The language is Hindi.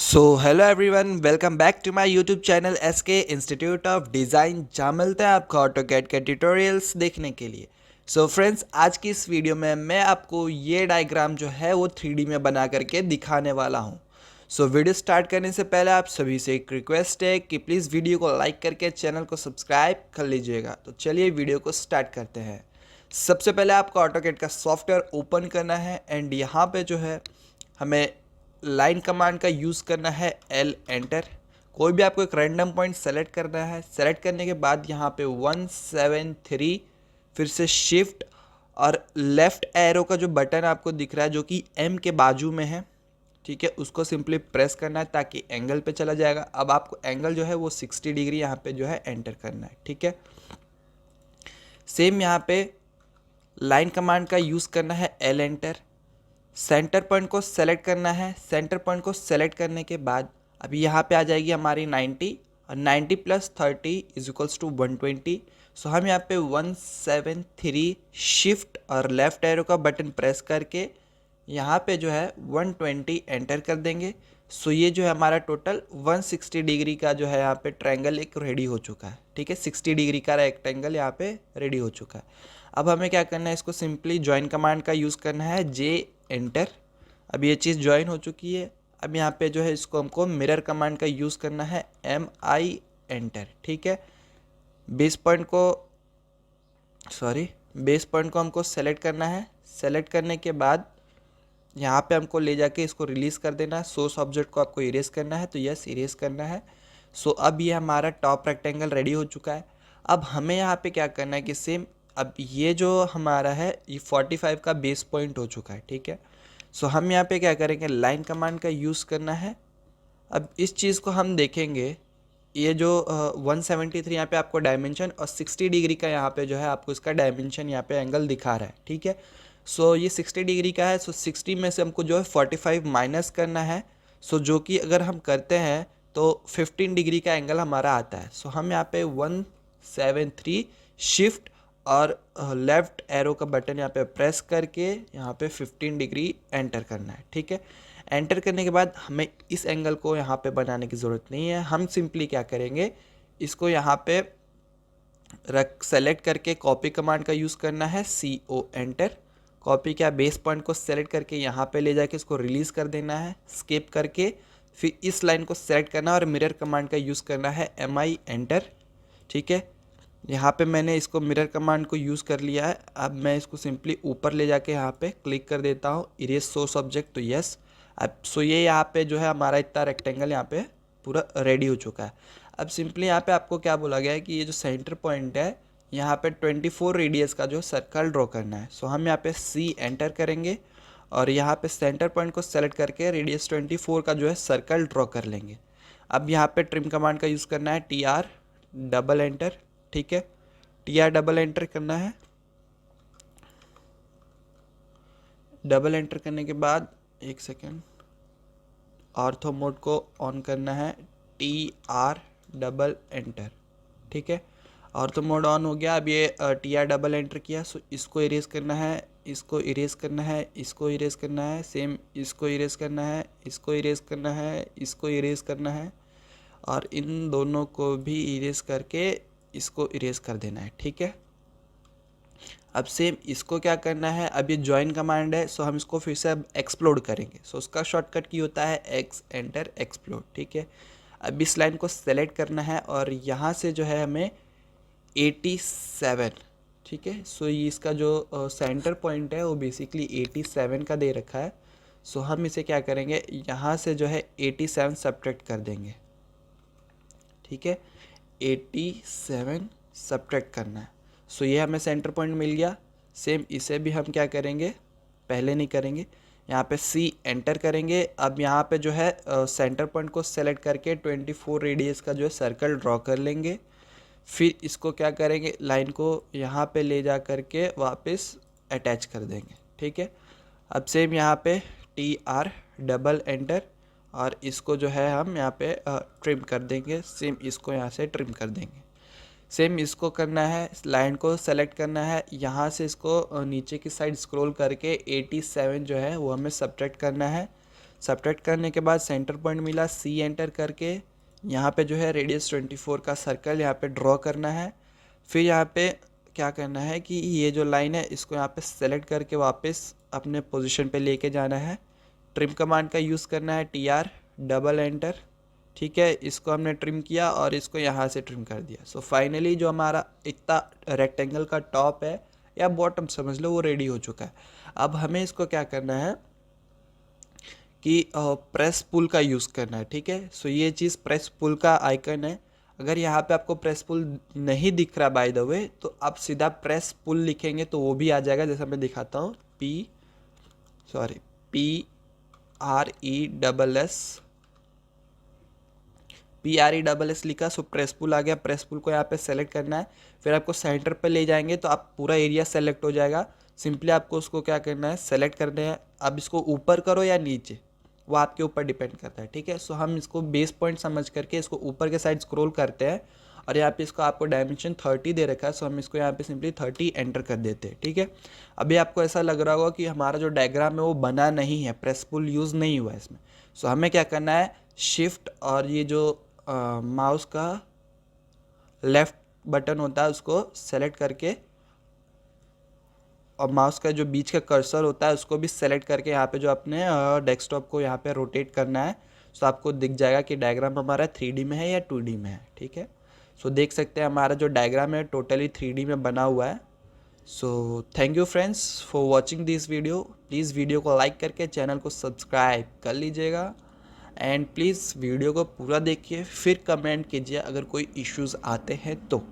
So hello everyone, welcome back to my YouTube channel SK Institute of Design, जहाँ मिलते हैं आपको ऑटोकैड के ट्यूटोरियल्स देखने के लिए। सो फ्रेंड्स, आज की इस वीडियो में मैं आपको ये डायग्राम जो है वो 3D में बना करके दिखाने वाला हूँ। सो वीडियो स्टार्ट करने से पहले आप सभी से एक रिक्वेस्ट है कि प्लीज़ वीडियो को लाइक करके चैनल को सब्सक्राइब कर लीजिएगा। तो चलिए वीडियो को स्टार्ट करते हैं। सबसे पहले आपको ऑटोकैड का सॉफ्टवेयर ओपन करना है एंड यहाँ पे जो है हमें लाइन कमांड का यूज़ करना है एल एंटर। कोई भी आपको एक रैंडम पॉइंट सेलेक्ट करना है। सेलेक्ट करने के बाद यहाँ पे 173 फिर से शिफ्ट और लेफ्ट एरो का जो बटन आपको दिख रहा है जो कि एम के बाजू में है, ठीक है, उसको सिंपली प्रेस करना है ताकि एंगल पे चला जाएगा। अब आपको एंगल जो है वो 60 डिग्री यहाँ पे जो है एंटर करना है, ठीक है। सेम यहाँ पे लाइन कमांड का यूज़ करना है एल एंटर। सेंटर पॉइंट को सेलेक्ट करना है। सेंटर पॉइंट को सेलेक्ट करने के बाद अभी यहाँ पे आ जाएगी हमारी 90 और 90 प्लस 30 इज इक्वल्स टू 120। सो हम यहाँ पे 173 शिफ्ट और लेफ्ट एरो का बटन प्रेस करके यहाँ पे जो है 120 एंटर कर देंगे। सो ये जो है हमारा टोटल 160 डिग्री का जो है यहाँ पे ट्रायंगल एक रेडी हो चुका है, ठीक है। 60 डिग्री का रेक्टेंगल यहाँ पे रेडी हो चुका है। अब हमें क्या करना है, इसको सिंपली ज्वाइन कमांड का यूज़ करना है जे एंटर। अब ये चीज़ ज्वाइन हो चुकी है। अब यहाँ पे जो है इसको हमको मिरर कमांड का यूज़ करना है एम आई एंटर, ठीक है। बेस पॉइंट को हमको सेलेक्ट करना है। सेलेक्ट करने के बाद यहाँ पे हमको ले जाके इसको रिलीज़ कर देना है। सोर्स ऑब्जेक्ट को आपको इरेज करना है, तो यस इरेज करना है। सो अब ये हमारा टॉप रेक्टेंगल रेडी हो चुका है। अब हमें यहाँ पे क्या करना है कि सेम अब ये जो हमारा है ये 45 का बेस पॉइंट हो चुका है, ठीक है। सो हम यहाँ पे क्या करेंगे, लाइन कमांड का यूज़ करना है। अब इस चीज़ को हम देखेंगे, ये जो 173 यहाँ पे आपको डायमेंशन और 60 डिग्री का यहाँ पे जो है आपको इसका डायमेंशन यहाँ पे एंगल दिखा रहा है, ठीक है। सो ये 60 डिग्री का है। सो 60 में से हमको जो है 45 माइनस करना है। सो जो कि अगर हम करते हैं तो 15 डिग्री का एंगल हमारा आता है। सो हम यहाँ पे 173 शिफ्ट और लेफ्ट एरो का बटन यहाँ पे प्रेस करके यहाँ पे 15 डिग्री एंटर करना है, ठीक है। एंटर करने के बाद हमें इस एंगल को यहाँ पे बनाने की ज़रूरत नहीं है। हम सिंपली क्या करेंगे, इसको यहाँ पे सेलेक्ट करके कॉपी कमांड का यूज़ करना है सी ओ एंटर। कॉपी क्या, बेस पॉइंट को सेलेक्ट करके यहाँ पे ले जाके इसको रिलीज़ कर देना है स्किप करके। फिर इस लाइन को सेलेक्ट करना है और मिरर कमांड का यूज़ करना है एम आई एंटर, ठीक है। यहाँ पे मैंने इसको मिरर कमांड को यूज़ कर लिया है। अब मैं इसको सिंपली ऊपर ले जाके यहाँ पे क्लिक कर देता हूँ इरेज सोर्स ऑब्जेक्ट, तो यस। अब सो ये यहाँ पे जो है हमारा इतना रेक्टेंगल यहाँ पे पूरा रेडी हो चुका है। अब सिंपली यहाँ पे आपको क्या बोला गया है कि ये जो सेंटर पॉइंट है यहाँ पे 24 रेडियस का जो सर्कल ड्रॉ करना है। सो हम यहाँ पे सी एंटर करेंगे और यहाँ पे सेंटर पॉइंट को सेलेक्ट करके रेडियस 24 का जो है सर्कल ड्रॉ कर लेंगे। अब यहाँ पे ट्रिम कमांड का यूज़ करना है टी आर डबल एंटर, ठीक है। टी आर डबल एंटर करना है। डबल एंटर करने के बाद एक सेकेंड, ऑर्थो मोड को ऑन करना है, टी आर डबल एंटर, ठीक है। ऑर्थो मोड ऑन हो गया। अब ये टी आर डबल एंटर किया। सो इसको इरेज करना है, इसको इरेज करना है, इसको इरेज करना है, सेम इसको इरेज करना है, इसको इरेज करना है, इसको इरेज करना है और इन दोनों को भी इरेज करके इसको इरेज कर देना है, ठीक है। अब सेम इसको क्या करना है, अब ये ज्वाइन कमांड है। सो हम इसको फिर से अब एक्सप्लोड करेंगे। सो उसका शॉर्टकट की होता है एक्स एंटर एक्सप्लोड, ठीक है। अब इस लाइन को सेलेक्ट करना है और यहाँ से जो है हमें 87, ठीक है। सो ये इसका जो सेंटर पॉइंट है वो बेसिकली 87 का दे रखा है। सो हम इसे क्या करेंगे, यहाँ से जो है 87 सब्ट्रैक्ट कर देंगे, ठीक है। 87 सब्ट्रैक्ट करना है। सो ये हमें सेंटर पॉइंट मिल गया। सेम इसे भी हम क्या करेंगे, पहले नहीं करेंगे, यहाँ पे सी एंटर करेंगे। अब यहाँ पे जो है सेंटर पॉइंट को सेलेक्ट करके 24 रेडियस का जो है सर्कल ड्रॉ कर लेंगे। फिर इसको क्या करेंगे, लाइन को यहाँ पे ले जा करके वापस अटैच कर देंगे, ठीक है। अब सेम यहाँ पे टी आर डबल एंटर और इसको जो है हम यहाँ पे ट्रिम कर देंगे। सेम इसको यहाँ से ट्रिम कर देंगे। सेम इसको करना है, लाइन को सेलेक्ट करना है, यहाँ से इसको नीचे की साइड स्क्रॉल करके 87 जो है वो हमें सब्ट्रैक्ट करना है। सब्ट्रैक्ट करने के बाद सेंटर पॉइंट मिला, सी एंटर करके यहाँ पे जो है रेडियस 24 का सर्कल यहाँ पे ड्रॉ करना है। फिर यहाँ पे क्या करना है कि ये जो लाइन है इसको यहाँ पे सेलेक्ट करके वापस अपने पोजीशन पे लेके जाना है। ट्रिम कमांड का यूज़ करना है, TR डबल एंटर, ठीक है। इसको हमने ट्रिम किया और इसको यहाँ से ट्रिम कर दिया। सो फाइनली जो हमारा इतना रेक्टेंगल का टॉप है या बॉटम समझ लो वो रेडी हो चुका है। अब हमें इसको क्या करना है कि प्रेस पुल का यूज़ करना है, ठीक है। सो ये चीज़ प्रेस पुल का आइकन है। अगर यहाँ पे आपको प्रेस पुल नहीं दिख रहा बाय द वे, तो आप सीधा प्रेस पुल लिखेंगे तो वो भी आ जाएगा, जैसा मैं दिखाता हूँ। PRESS लिखा, सो प्रेस पुल आ गया। प्रेस पुल को यहाँ पे सेलेक्ट करना है, फिर आपको सेंटर पे ले जाएंगे तो आप पूरा एरिया सेलेक्ट हो जाएगा। सिंपली आपको उसको क्या करना है, सेलेक्ट करना है। अब इसको ऊपर करो या नीचे वो आपके ऊपर डिपेंड करता है, ठीक है। सो हम इसको बेस पॉइंट समझ करके इसको ऊपर के साइड स्क्रॉल करते हैं और यहाँ पे इसको आपको डायमेंशन 30 दे रखा है। सो हम इसको यहाँ पे सिंपली 30 एंटर कर देते हैं, ठीक है। अभी आपको ऐसा लग रहा होगा कि हमारा जो डायग्राम है वो बना नहीं है, प्रेस पुल यूज़ नहीं हुआ है इसमें। सो हमें क्या करना है, शिफ्ट और ये जो माउस का लेफ्ट बटन होता है उसको सेलेक्ट करके और माउस का जो बीच का कर्सर होता है उसको भी सेलेक्ट करके यहाँ पे जो अपने डेस्कटॉप को यहाँ पे रोटेट करना है। सो आपको दिख जाएगा कि डायग्राम हमारा 3D में है या 2D में है, ठीक है। सो देख सकते हैं हमारा जो डायग्राम है टोटली 3D में बना हुआ है। So thank you friends for watching this video. Please video को लाइक करके चैनल को सब्सक्राइब कर लीजिएगा एंड प्लीज़ वीडियो को पूरा देखिए, फिर कमेंट कीजिए अगर कोई इश्यूज़ आते हैं तो।